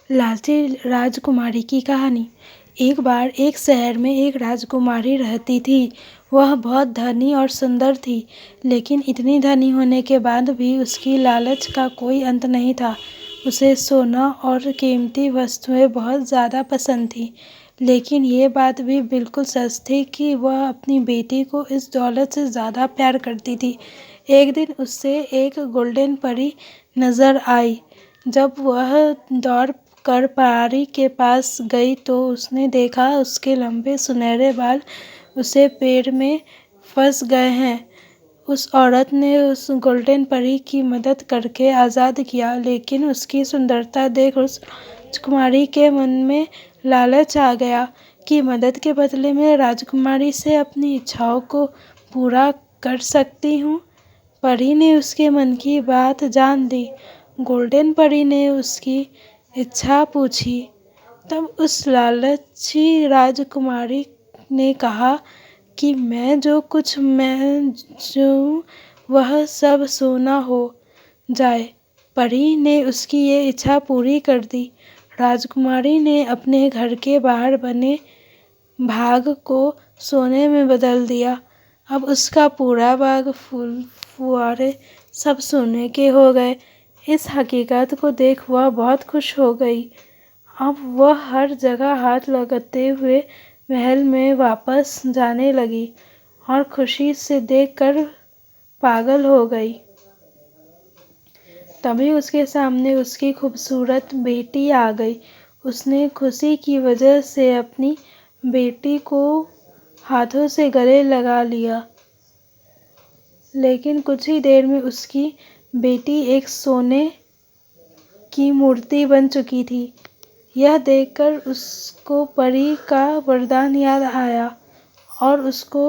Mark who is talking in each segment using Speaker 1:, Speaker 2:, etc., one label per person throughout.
Speaker 1: लालची राजकुमारी की कहानी। एक बार एक शहर में एक राजकुमारी रहती थी। वह बहुत धनी और सुंदर थी, लेकिन इतनी धनी होने के बाद भी उसकी लालच का कोई अंत नहीं था। उसे सोना और कीमती वस्तुएं बहुत ज़्यादा पसंद थी, लेकिन ये बात भी बिल्कुल सच थी कि वह अपनी बेटी को इस दौलत से ज़्यादा प्यार करती थी। एक दिन उससे एक गोल्डन परी नज़र आई। जब वह दौड़ कर परी के पास गई तो उसने देखा उसके लंबे सुनहरे बाल उसे पेड़ में फंस गए हैं। उस औरत ने उस गोल्डन परी की मदद करके आज़ाद किया, लेकिन उसकी सुंदरता देख उस राजकुमारी के मन में लालच आ गया कि मदद के बदले में राजकुमारी से अपनी इच्छाओं को पूरा कर सकती हूँ। परी ने उसके मन की बात जान ली। गोल्डन परी ने उसकी इच्छा पूछी। तब उस लालची राजकुमारी ने कहा कि मैं जो वह सब सोना हो जाए। परी ने उसकी ये इच्छा पूरी कर दी। राजकुमारी ने अपने घर के बाहर बने बाग को सोने में बदल दिया। अब उसका पूरा बाग फूल फुआरे सब सोने के हो गए। इस हकीकत को देख वह बहुत खुश हो गई। अब वह हर जगह हाथ लगाते हुए महल में वापस जाने लगी और खुशी से देखकर पागल हो गई। तभी उसके सामने उसकी खूबसूरत बेटी आ गई। उसने खुशी की वजह से अपनी बेटी को हाथों से गले लगा लिया, लेकिन कुछ ही देर में उसकी बेटी एक सोने की मूर्ति बन चुकी थी। यह देखकर उसको परी का वरदान याद आया और उसको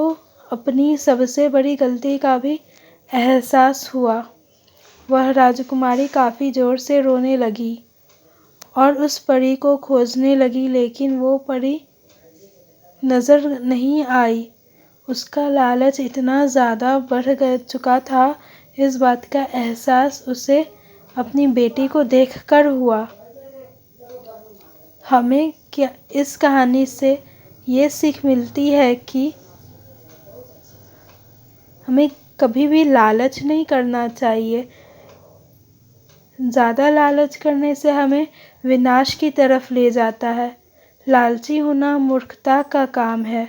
Speaker 1: अपनी सबसे बड़ी गलती का भी एहसास हुआ। वह राजकुमारी काफ़ी ज़ोर से रोने लगी और उस परी को खोजने लगी, लेकिन वो परी नज़र नहीं आई। उसका लालच इतना ज़्यादा बढ़ चुका था, इस बात का एहसास उसे अपनी बेटी को देखकर हुआ। हमें क्या इस कहानी से ये सीख मिलती है कि हमें कभी भी लालच नहीं करना चाहिए। ज़्यादा लालच करने से हमें विनाश की तरफ ले जाता है। लालची होना मूर्खता का काम है।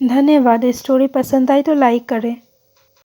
Speaker 1: धन्यवाद। स्टोरी पसंद आई तो लाइक करें।